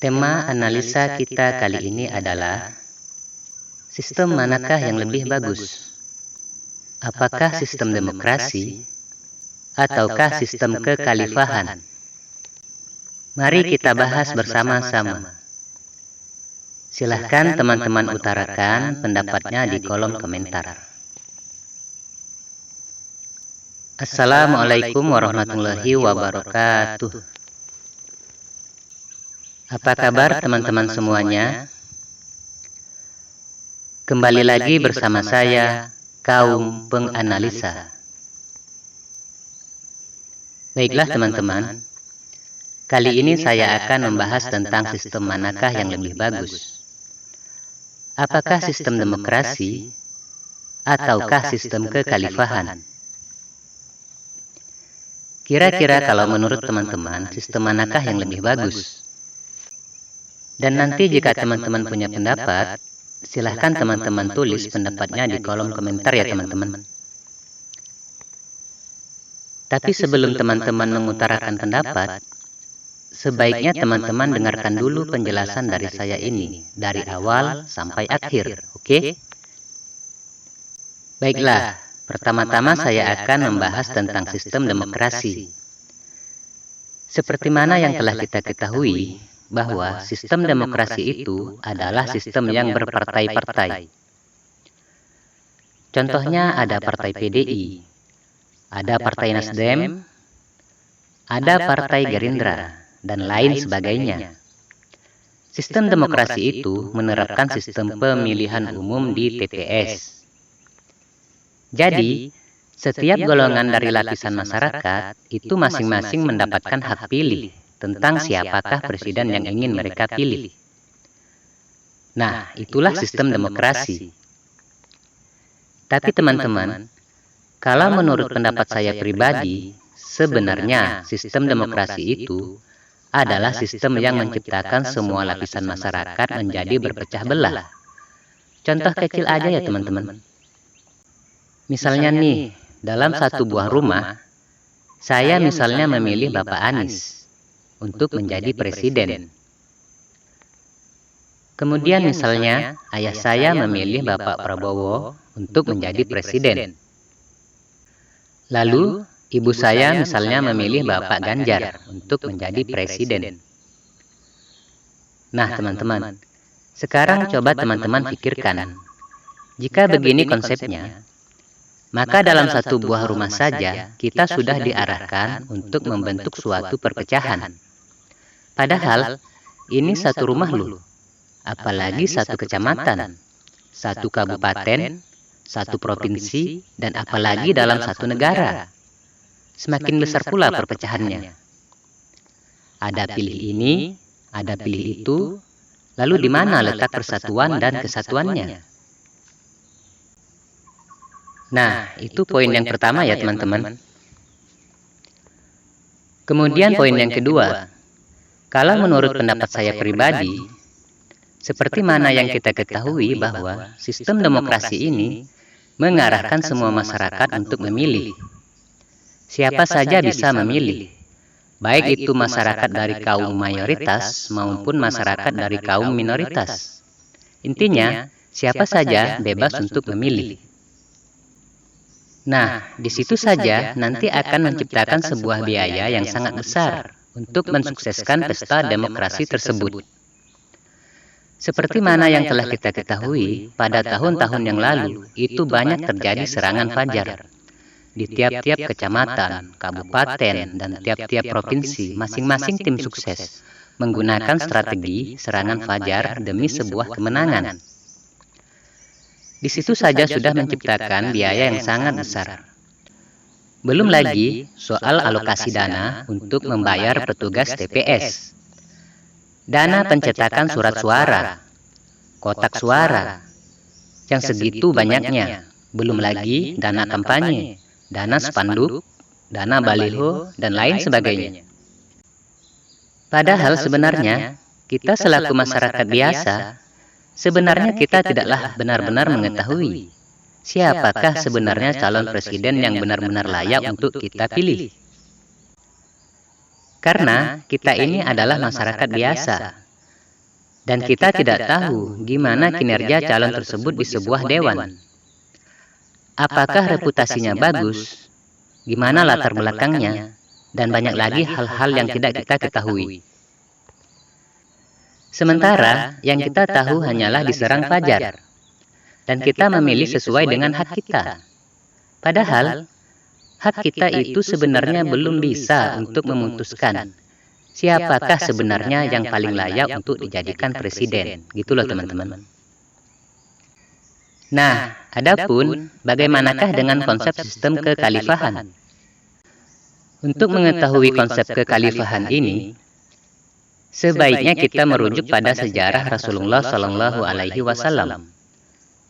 Tema analisa kita kali ini adalah sistem manakah yang lebih bagus? Apakah sistem demokrasi ataukah sistem kekhalifahan? Mari kita bahas bersama-sama. Silahkan teman-teman utarakan pendapatnya di kolom komentar. Assalamualaikum warahmatullahi wabarakatuh. Apa kabar teman-teman semuanya? Kembali lagi bersama saya, kaum penganalisa. Baiklah teman-teman, kali ini saya akan membahas tentang sistem manakah yang lebih bagus. Apakah sistem demokrasi ataukah sistem kekhalifahan? Kira-kira kalau menurut teman-teman, sistem manakah yang lebih bagus? Dan nanti jika teman-teman punya pendapat, silahkan teman-teman tulis pendapatnya di kolom komentar ya teman-teman. Tapi sebelum teman-teman mengutarakan pendapat, sebaiknya teman-teman dengarkan dulu penjelasan dari saya ini, dari awal sampai akhir, oke? Baiklah, pertama-tama saya akan membahas tentang sistem demokrasi. Seperti mana yang telah kita ketahui, bahwa sistem demokrasi itu adalah sistem yang berpartai-partai. Contohnya ada partai PDI, ada partai Nasdem, ada partai Gerindra, dan lain sebagainya. Sistem demokrasi itu menerapkan sistem pemilihan umum di TPS. Jadi, setiap golongan dari lapisan masyarakat itu masing-masing mendapatkan hak pilih tentang siapakah presiden yang ingin mereka pilih. Nah, itulah sistem demokrasi. Tapi teman-teman, kalau menurut pendapat saya pribadi, sebenarnya sistem demokrasi itu adalah sistem yang menciptakan semua lapisan masyarakat menjadi berpecah belah. Contoh kecil aja ya teman-teman. Misalnya nih, dalam satu buah rumah, saya misalnya memilih Bapak Anies untuk menjadi presiden. Kemudian misalnya, ayah saya memilih Bapak Prabowo untuk menjadi presiden. Lalu, ibu saya misalnya memilih Bapak Ganjar untuk menjadi presiden. Nah, teman-teman, sekarang coba teman-teman pikirkan. Jika begini konsepnya, maka dalam satu buah rumah saja, kita sudah diarahkan untuk membentuk suatu perpecahan. Padahal, ini satu rumah loh, apalagi satu kecamatan, satu kabupaten, satu provinsi, dan apalagi dalam satu negara. Semakin besar pula perpecahannya. Ada pilih ini, ada pilih itu, lalu di mana letak persatuan dan kesatuannya? Nah, itu poin yang pertama ya teman-teman. Kemudian poin yang kedua, kalau menurut pendapat saya pribadi, seperti mana yang kita ketahui bahwa sistem demokrasi ini mengarahkan semua masyarakat untuk memilih. Siapa saja bisa memilih, baik itu masyarakat dari kaum mayoritas maupun masyarakat dari kaum minoritas. Intinya, siapa saja bebas untuk memilih. Nah, di situ saja nanti akan menciptakan sebuah biaya yang sangat besar untuk mensukseskan pesta demokrasi tersebut. Seperti mana yang telah kita ketahui, pada tahun-tahun yang lalu, itu banyak terjadi serangan fajar. Di tiap-tiap kecamatan, kabupaten, dan tiap-tiap provinsi, masing-masing tim sukses menggunakan strategi serangan fajar demi sebuah kemenangan. Di situ saja sudah menciptakan biaya yang sangat besar. Belum lagi soal alokasi dana untuk membayar petugas TPS, dana pencetakan surat suara, kotak suara, yang segitu banyaknya. Belum lagi dana kampanye, dana spanduk, dana baliho, dan lain sebagainya. Padahal sebenarnya, kita selaku masyarakat biasa, sebenarnya kita tidaklah benar-benar mengetahui siapakah sebenarnya calon presiden yang benar-benar layak untuk kita pilih. Karena kita ini adalah masyarakat biasa, Dan kita tidak tahu gimana kinerja calon tersebut di sebuah dewan. Apakah reputasinya bagus? Gimana latar belakangnya? Dan banyak lagi hal-hal yang tidak kita ketahui. Sementara yang kita tahu hanyalah diserang fajar. Dan kita memilih sesuai dengan hak kita. Padahal, hak kita itu sebenarnya belum bisa untuk memutuskan siapakah sebenarnya yang paling layak untuk dijadikan presiden. Gitu loh teman-teman. Nah, adapun bagaimanakah dengan konsep sistem kekhalifahan? Untuk mengetahui konsep kekhalifahan ini, sebaiknya kita merujuk pada sejarah Rasulullah Shallallahu Alaihi Wasallam,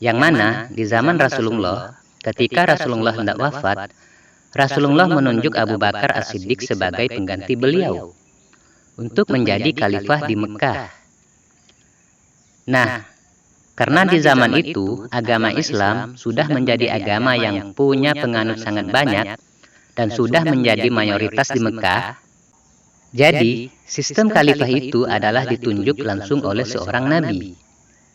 yang mana di zaman Rasulullah, ketika Rasulullah hendak wafat, Rasulullah menunjuk Abu Bakar As-Siddiq sebagai pengganti beliau untuk menjadi khalifah di Mekah. Nah, karena di zaman itu agama Islam sudah menjadi agama yang punya penganut sangat banyak dan sudah menjadi mayoritas di Mekah, jadi sistem khalifah itu adalah ditunjuk langsung oleh seorang nabi.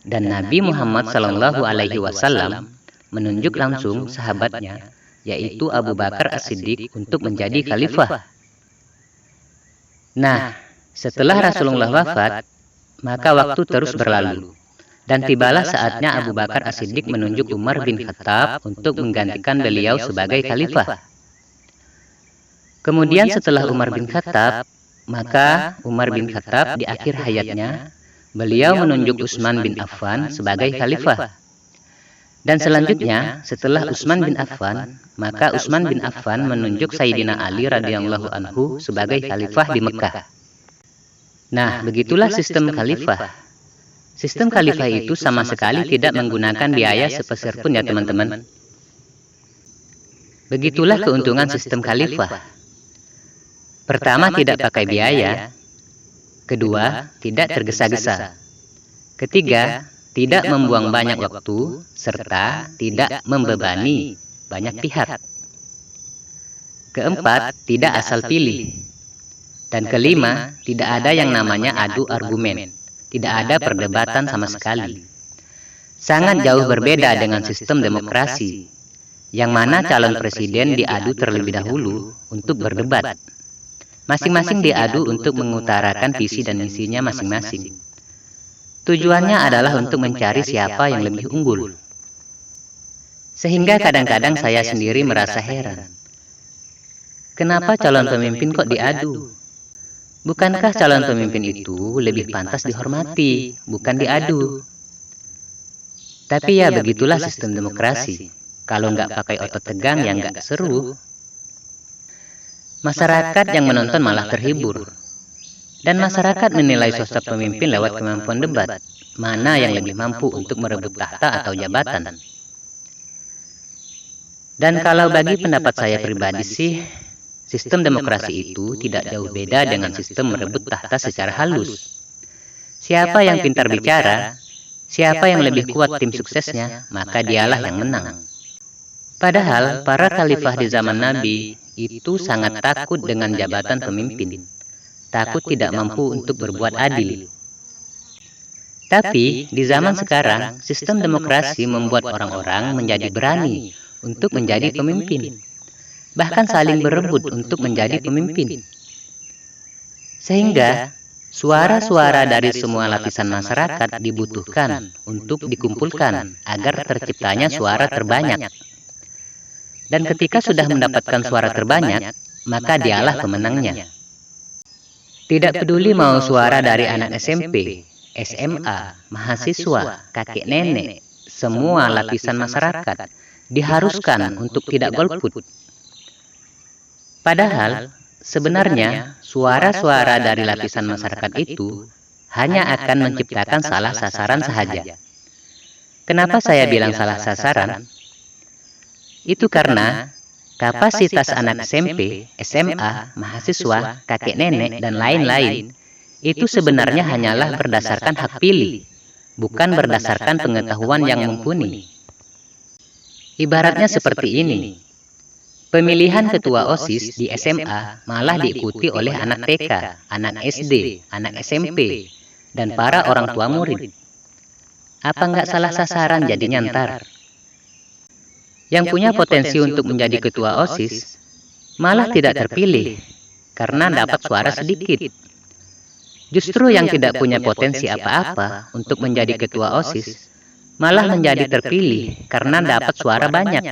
Dan Nabi Muhammad Sallallahu Alaihi Wasallam menunjuk langsung sahabatnya, yaitu Abu Bakar As-Siddiq untuk menjadi khalifah. Nah, setelah Rasulullah wafat, maka waktu terus berlalu. Dan tibalah saatnya Abu Bakar As-Siddiq menunjuk Umar bin Khattab untuk menggantikan beliau sebagai khalifah. Kemudian setelah Umar bin Khattab, maka Umar bin Khattab di akhir hayatnya, beliau menunjuk Utsman bin Affan sebagai khalifah. Dan selanjutnya, setelah Utsman bin Affan, maka Utsman bin Affan menunjuk Sayyidina Ali radhiyallahu anhu sebagai khalifah di Mekah. Nah, begitulah sistem khalifah. Sistem khalifah itu sama sekali tidak menggunakan biaya sepeser pun ya teman-teman. Begitulah keuntungan sistem khalifah. Pertama, tidak pakai biaya. Kedua, tidak tergesa-gesa. Ketiga, tidak membuang banyak waktu, serta tidak membebani banyak pihak. Keempat, tidak asal pilih. Dan kelima, tidak ada yang namanya adu argumen. Tidak ada perdebatan sama sekali. Sangat jauh berbeda dengan sistem demokrasi, yang mana calon presiden diadu terlebih dahulu untuk berdebat. Masing-masing diadu untuk mengutarakan visi dan misinya masing-masing. Tujuannya adalah untuk mencari siapa yang lebih unggul. Sehingga kadang-kadang saya sendiri merasa heran. Kenapa calon pemimpin kok diadu? Bukankah calon pemimpin itu lebih pantas dihormati, bukan diadu? Tapi ya begitulah sistem demokrasi. Kalau nggak pakai otot tegang ya nggak seru. Masyarakat yang menonton malah terhibur. Dan masyarakat menilai sosok pemimpin lewat kemampuan debat. Mana yang lebih mampu untuk merebut tahta atau jabatan. Dan kalau bagi pendapat saya pribadi sih, sistem demokrasi itu tidak jauh beda dengan sistem merebut tahta secara halus. Siapa yang pintar bicara, siapa yang lebih kuat tim suksesnya, maka dialah yang menang. Padahal para khalifah di zaman Nabi itu sangat takut dengan jabatan pemimpin. Takut tidak mampu untuk berbuat adil. Tapi di zaman sekarang, sistem demokrasi membuat orang-orang menjadi berani untuk menjadi pemimpin. Bahkan saling berebut untuk menjadi pemimpin. Sehingga suara-suara dari semua lapisan masyarakat dibutuhkan untuk dikumpulkan agar terciptanya suara terbanyak. Dan ketika sudah mendapatkan suara terbanyak, maka dialah pemenangnya. Tidak peduli mau suara dari anak SMP, SMA, mahasiswa, kakek nenek, semua lapisan masyarakat diharuskan untuk tidak golput. Padahal, sebenarnya suara-suara dari lapisan masyarakat itu hanya akan menciptakan salah sasaran saja. Kenapa saya bilang salah sasaran? Itu karena kapasitas anak SMP, SMA, mahasiswa, kakek nenek, dan lain-lain itu sebenarnya hanyalah berdasarkan hak pilih, bukan berdasarkan pengetahuan yang mumpuni. Ibaratnya seperti ini. Pemilihan ketua OSIS di SMA malah diikuti oleh anak TK, anak SD, anak SMP, dan para orang tua murid. Apa nggak salah sasaran jadinya ntar? Yang punya potensi untuk menjadi ketua OSIS malah tidak terpilih karena dapat suara sedikit. Justru yang tidak punya potensi apa-apa untuk menjadi ketua OSIS malah menjadi terpilih karena dapat suara banyak.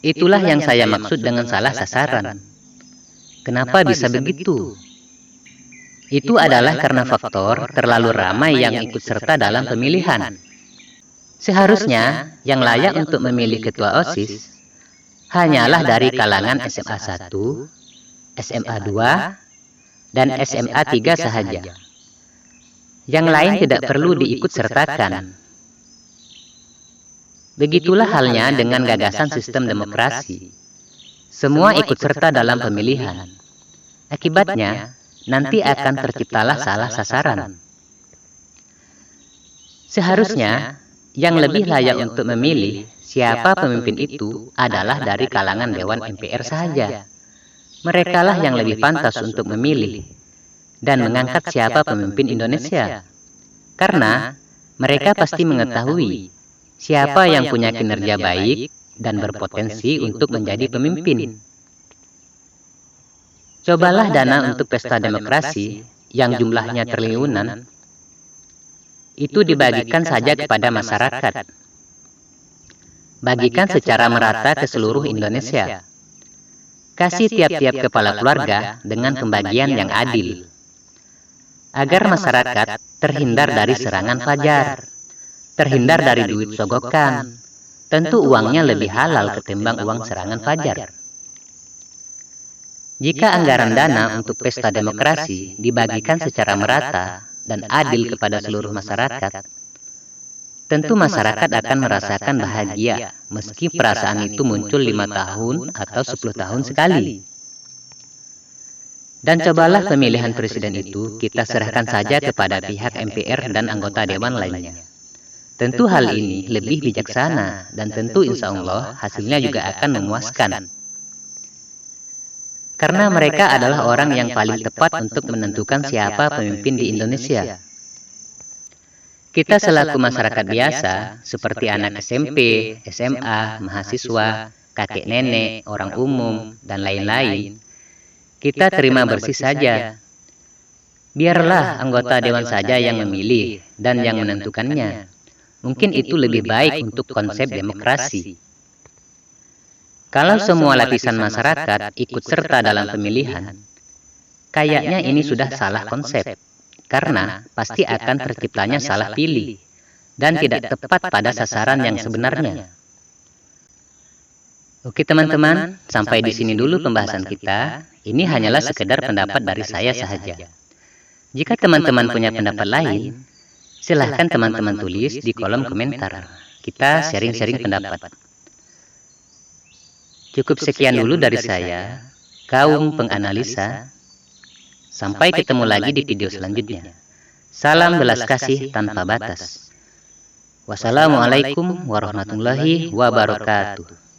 Itulah yang saya maksud dengan salah sasaran. Kenapa bisa begitu? Itu adalah karena faktor terlalu ramai yang ikut serta dalam pemilihan. Seharusnya yang layak untuk memilih ketua OSIS hanyalah dari kalangan SMA 1, SMA 2, dan SMA 3 sahaja. Yang lain tidak perlu diikut sertakan. Begitulah halnya dengan gagasan sistem demokrasi. Semua ikut serta dalam pemilihan. Akibatnya, nanti akan terciptalah salah sasaran. Seharusnya, yang lebih layak untuk memilih siapa pemimpin itu adalah dari kalangan Dewan MPR saja. Merekalah yang lebih pantas untuk memilih dan mengangkat siapa pemimpin Indonesia. Karena mereka pasti mengetahui siapa yang punya kinerja baik dan berpotensi untuk menjadi pemimpin. Cobalah dana untuk pesta demokrasi yang jumlahnya triliunan, itu dibagikan saja kepada masyarakat. Bagikan secara merata ke seluruh Indonesia. Kasih tiap-tiap kepala keluarga dengan pembagian yang adil. Agar masyarakat terhindar dari serangan fajar, terhindar dari duit sogokan. Tentu uangnya lebih halal ketimbang uang serangan fajar. Jika anggaran dana untuk pesta demokrasi dibagikan secara merata dan adil kepada seluruh masyarakat, tentu masyarakat akan merasakan bahagia meski perasaan itu muncul 5 tahun atau 10 tahun sekali. Dan cobalah pemilihan presiden itu kita serahkan saja kepada pihak MPR dan anggota dewan lainnya. Tentu hal ini lebih bijaksana dan tentu insya Allah hasilnya juga akan memuaskan. Karena mereka adalah orang yang paling tepat untuk menentukan siapa pemimpin di Indonesia. Kita selaku masyarakat biasa, seperti anak SMP, SMA, mahasiswa, kakek nenek, orang umum, dan lain-lain, kita terima bersih saja. Biarlah anggota dewan saja yang memilih dan yang menentukannya. Mungkin itu lebih baik untuk konsep demokrasi. Kalau semua lapisan masyarakat ikut serta dalam pemilihan, kayaknya ini sudah salah konsep, karena pasti akan terciptanya salah pilih, dan tidak tepat pada sasaran yang sebenarnya. Oke teman-teman, sampai di sini dulu pembahasan kita. Ini hanyalah sekedar pendapat dari saya saja. Jika teman-teman punya pendapat lain, silahkan teman-teman tulis di kolom komentar. Kita sharing-sharing pendapat. Cukup sekian dulu dari saya, kaum penganalisa. Sampai ketemu lagi di video selanjutnya. Salam belas kasih tanpa batas. Wassalamualaikum warahmatullahi wabarakatuh.